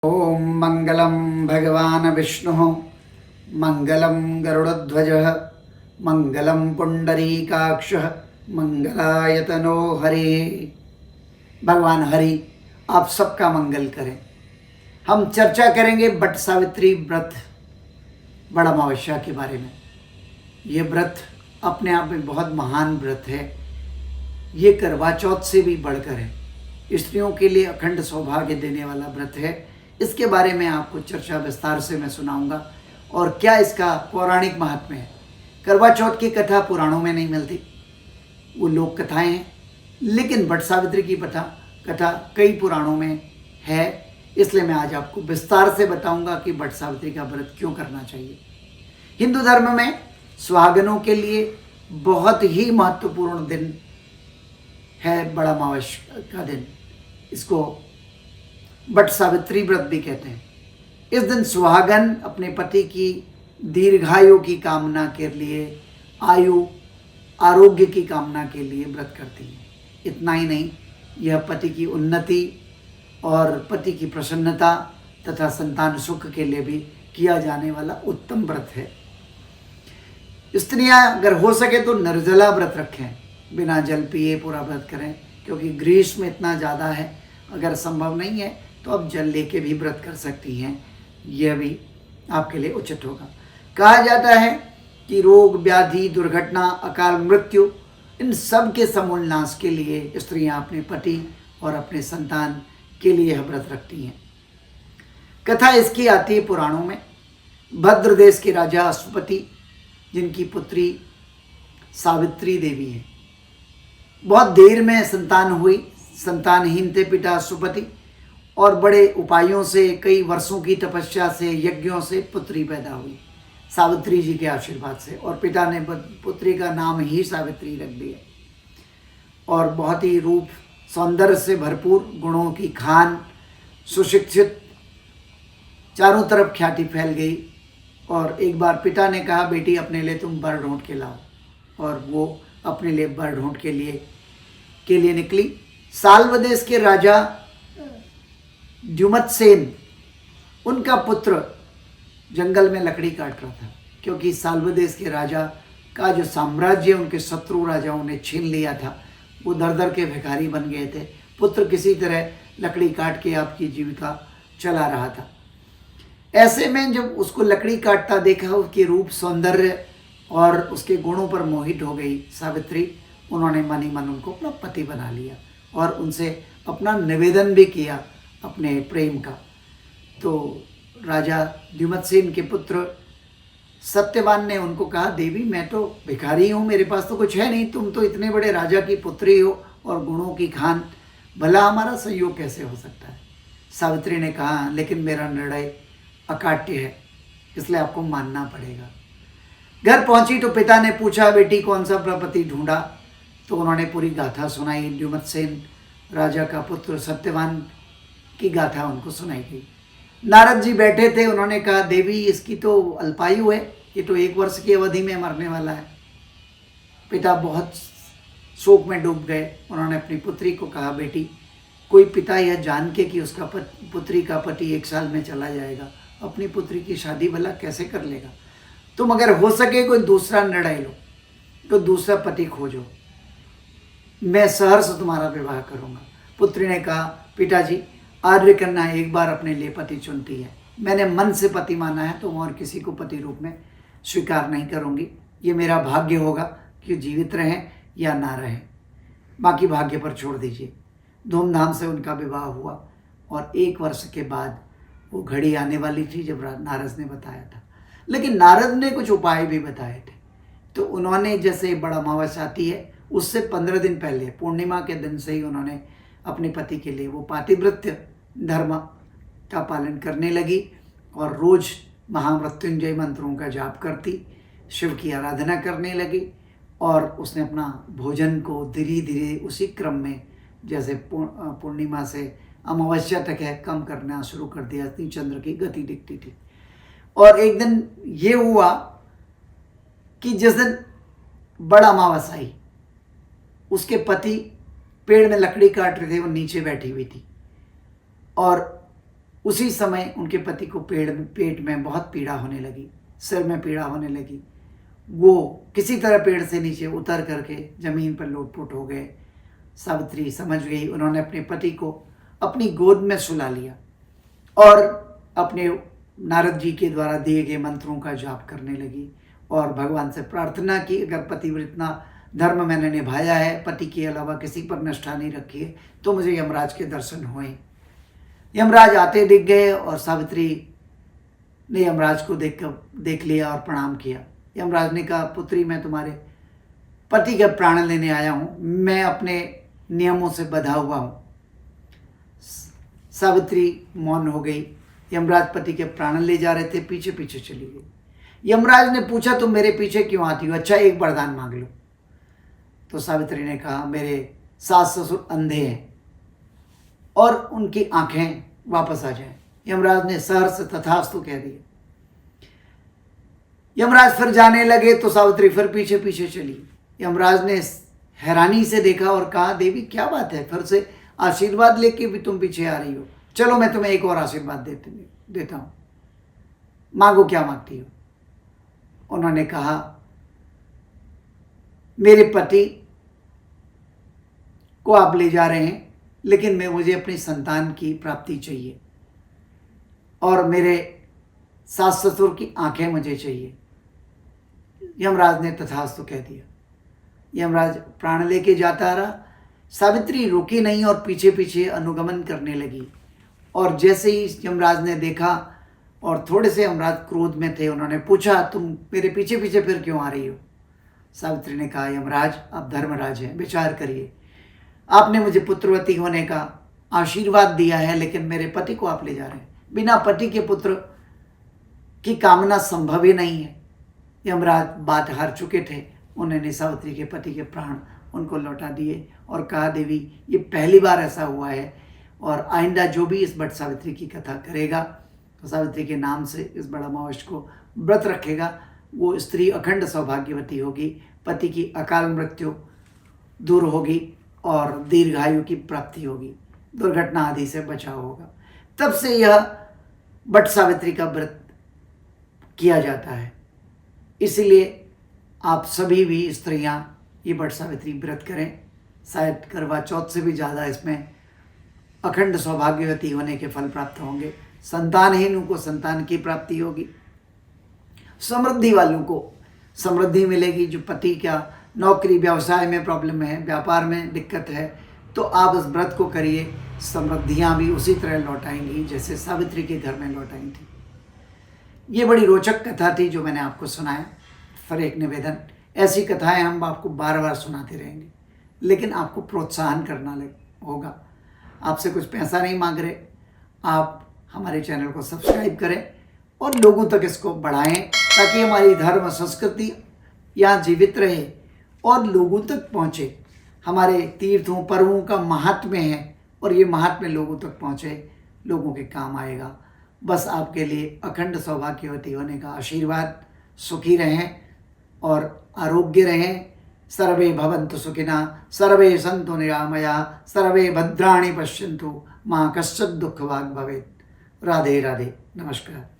ओम मंगलम भगवान विष्णु मंगलम गरुड़ध्वज मंगलम पुंडरीकाक्ष मंगलायतनो हरि। भगवान हरि आप सबका मंगल करें। हम चर्चा करेंगे बट सावित्री व्रत बड़ा अमावस्या के बारे में। ये व्रत अपने आप में बहुत महान व्रत है। ये करवा चौथ से भी बढ़कर है। स्त्रियों के लिए अखंड सौभाग्य देने वाला व्रत है। इसके बारे में आपको चर्चा विस्तार से मैं सुनाऊंगा और क्या इसका पौराणिक महात्म्य है। करवा चौथ की कथा पुराणों में नहीं मिलती, वो लोक कथाएं हैं, लेकिन बट सावित्री की कथा कई पुराणों में है। इसलिए मैं आज आपको विस्तार से बताऊंगा कि बट सावित्री का व्रत क्यों करना चाहिए। हिंदू धर्म में सुहागनों के लिए बहुत ही महत्वपूर्ण दिन है बड़ा अमावस्या का दिन। इसको बट सावित्री व्रत भी कहते हैं। इस दिन सुहागन अपने पति की दीर्घायु की कामना के लिए, आयु आरोग्य की कामना के लिए व्रत करती है। इतना ही नहीं, यह पति की उन्नति और पति की प्रसन्नता तथा संतान सुख के लिए भी किया जाने वाला उत्तम व्रत है। स्त्रियां अगर हो सके तो निर्जला व्रत रखें, बिना जल पिए पूरा व्रत करें, क्योंकि ग्रीष्म इतना ज़्यादा है। अगर संभव नहीं है तो आप जल लेके भी व्रत कर सकती हैं, यह भी आपके लिए उचित होगा। कहा जाता है कि रोग व्याधि दुर्घटना अकाल मृत्यु इन सब के समूल नाश के लिए स्त्रियां अपने पति और अपने संतान के लिए यह व्रत रखती हैं। कथा इसकी आती है पुराणों में। भद्र देश के राजा अश्वपति, जिनकी पुत्री सावित्री देवी है, बहुत देर में संतान हुई। संतानहीन थे पिता अश्वपति और बड़े उपायों से, कई वर्षों की तपस्या से, यज्ञों से पुत्री पैदा हुई सावित्री जी के आशीर्वाद से। और पिता ने पुत्री का नाम ही सावित्री रख दिया। और बहुत ही रूप सौंदर्य से भरपूर, गुणों की खान, सुशिक्षित, चारों तरफ ख्याति फैल गई। और एक बार पिता ने कहा, बेटी अपने लिए तुम वर ढूंढ के लाओ। और वो अपने लिए वर ढूंढ के लिए निकली। साल्व देश के राजा द्युमत्सेन, उनका पुत्र जंगल में लकड़ी काट रहा था, क्योंकि साल्व देश के राजा का जो साम्राज्य उनके शत्रु राजाओं ने छीन लिया था। वो दर दर के भिखारी बन गए थे। पुत्र किसी तरह लकड़ी काट के आपकी जीविका चला रहा था। ऐसे में जब उसको लकड़ी काटता देखा, उसके रूप सौंदर्य और उसके गुणों पर मोहित हो गई सावित्री। उन्होंने मन ही मन उनको अपना पति बना लिया और उनसे अपना निवेदन भी किया अपने प्रेम का। तो राजा द्युमत्सेन के पुत्र सत्यवान ने उनको कहा, देवी मैं तो भिखारी हूँ, मेरे पास तो कुछ है नहीं, तुम तो इतने बड़े राजा की पुत्री हो और गुणों की खान, भला हमारा संयोग कैसे हो सकता है। सावित्री ने कहा, लेकिन मेरा निर्णय अकाट्य है, इसलिए आपको मानना पड़ेगा। घर पहुंची तो पिता ने पूछा, बेटी कौन सा पति ढूंढा? तो उन्होंने पूरी गाथा सुनाई। द्युमत्सेन राजा का पुत्र सत्यवान की गाथा उनको सुनाई गई। नारद जी बैठे थे। उन्होंने कहा, देवी इसकी तो अल्पायु है, ये तो 1 वर्ष की अवधि में मरने वाला है। पिता बहुत शोक में डूब गए। उन्होंने अपनी पुत्री को कहा, बेटी कोई पिता यह जान के कि उसका पुत्री का पति 1 साल में चला जाएगा, अपनी पुत्री की शादी भला कैसे कर लेगा? तुम अगर हो सके कोई दूसरा निर्णय लो, तो दूसरा पति खोजो, मैं सहर्ष तुम्हारा विवाह करूंगा। पुत्री ने कहा, पिताजी आर्य कन्या एक बार अपने लिए पति चुनती है, मैंने मन से पति माना है, तो और किसी को पति रूप में स्वीकार नहीं करूंगी। ये मेरा भाग्य होगा कि जीवित रहें या ना रहें, बाकी भाग्य पर छोड़ दीजिए। धूमधाम से उनका विवाह हुआ और 1 वर्ष के बाद वो घड़ी आने वाली थी जब नारद ने बताया था। लेकिन नारद ने कुछ उपाय भी बताए थे। तो उन्होंने, जैसे बड़ा अमावस्या आती है उससे 15 दिन पहले, पूर्णिमा के दिन से ही उन्होंने अपने पति के लिए वो पातिव्रत्य धर्म का पालन करने लगी और रोज महामृत्युंजय मंत्रों का जाप करती, शिव की आराधना करने लगी। और उसने अपना भोजन को धीरे धीरे उसी क्रम में, जैसे पूर्णिमा से अमावस्या तक है, कम करना शुरू कर दिया। चंद्र की गति दिखती थी। और एक दिन ये हुआ कि जिस दिन बड़ा अमावस्या आई, उसके पति पेड़ में लकड़ी काट रहे थे, वो नीचे बैठी हुई थी और उसी समय उनके पति को पेट में बहुत पीड़ा होने लगी, सिर में पीड़ा होने लगी। वो किसी तरह पेड़ से नीचे उतर करके ज़मीन पर लोटपोट हो गए। सावित्री समझ गई, उन्होंने अपने पति को अपनी गोद में सुला लिया और अपने नारद जी के द्वारा दिए गए मंत्रों का जाप करने लगी और भगवान से प्रार्थना की, अगर पतिव्रता धर्म मैंने निभाया है, पति के अलावा किसी पर निष्ठा नहीं रखी है, तो मुझे यमराज के दर्शन हुए। यमराज आते दिख गए और सावित्री ने यमराज को देख लिया और प्रणाम किया। यमराज ने कहा, पुत्री, मैं तुम्हारे पति के प्राण लेने आया हूँ, मैं अपने नियमों से बंधा हुआ हूँ। सावित्री मौन हो गई। यमराज पति के प्राण ले जा रहे थे, पीछे पीछे चली गई। यमराज ने पूछा, तुम मेरे पीछे क्यों आती हो? अच्छा, एक वरदान मांग लो। तो सावित्री ने कहा, मेरे सास ससुर अंधे हैं और उनकी आंखें वापस आ जाएं। यमराज ने सहर्ष तथास्तु कह दिया। यमराज फिर जाने लगे तो सावित्री फिर पीछे पीछे चली। यमराज ने हैरानी से देखा और कहा, देवी क्या बात है, फिर से आशीर्वाद लेके भी तुम पीछे आ रही हो? चलो मैं तुम्हें एक और आशीर्वाद देता हूँ, मांगो, क्या मांगती हो? उन्होंने कहा, मेरे पति को आप ले जा रहे हैं, लेकिन मुझे अपनी संतान की प्राप्ति चाहिए और मेरे सास ससुर की आंखें मुझे चाहिए। यमराज ने तथास्तु कह दिया। यमराज प्राण लेके जाता रहा। सावित्री रुकी नहीं और पीछे पीछे अनुगमन करने लगी। और जैसे ही यमराज ने देखा, और थोड़े से यमराज क्रोध में थे, उन्होंने पूछा, तुम मेरे पीछे पीछे फिर क्यों आ रही हो? सावित्री ने कहा, यमराज आप धर्मराज हैं, विचार करिए, आपने मुझे पुत्रवती होने का आशीर्वाद दिया है, लेकिन मेरे पति को आप ले जा रहे हैं। बिना पति के पुत्र की कामना संभव ही नहीं है। यमराज बात हार चुके थे। उन्होंने सावित्री के पति के प्राण उनको लौटा दिए और कहा, देवी ये पहली बार ऐसा हुआ है और आइंदा जो भी इस बट सावित्री की कथा करेगा तो सावित्री के नाम से इस बड़ा अमावस को व्रत रखेगा, वो स्त्री अखंड सौभाग्यवती होगी, पति की अकाल मृत्यु दूर होगी और दीर्घायु की प्राप्ति होगी, दुर्घटना आदि से बचाव होगा। तब से यह बट सावित्री का व्रत किया जाता है। इसलिए आप सभी भी स्त्रियां ये बट सावित्री व्रत करें। शायद करवा चौथ से भी ज़्यादा इसमें अखंड सौभाग्यवती होने के फल प्राप्त होंगे। संतानहीनों को संतान की प्राप्ति होगी, समृद्धि वालों को समृद्धि मिलेगी। जो पति का नौकरी व्यवसाय में प्रॉब्लम है, व्यापार में दिक्कत है, तो आप इस व्रत को करिए, समृद्धियाँ भी उसी तरह लौटाएंगी जैसे सावित्री के घर में लौटाई थी। ये बड़ी रोचक कथा थी जो मैंने आपको सुनाया। फिर एक निवेदन, ऐसी कथाएं हम आपको बार बार सुनाते रहेंगे, लेकिन आपको प्रोत्साहन करना होगा। आपसे कुछ पैसा नहीं मांग रहे, आप हमारे चैनल को सब्सक्राइब करें और लोगों तक इसको बढ़ाएं, ताकि हमारी धर्म संस्कृति यहाँ जीवित रहे और लोगों तक पहुँचे। हमारे तीर्थों पर्वों का महात्म्य है और ये महात्म्य लोगों तक पहुँचे, लोगों के काम आएगा। बस आपके लिए अखंड सौभाग्यवती होने का आशीर्वाद। सुखी रहें और आरोग्य रहें। सर्वे भवन्तु सुखिनः, सर्वे सन्तु निरामया, सर्वे भद्राणि पश्यन्तु, मा कश्चित् दुःखभाग् भवेत्। राधे राधे, नमस्कार।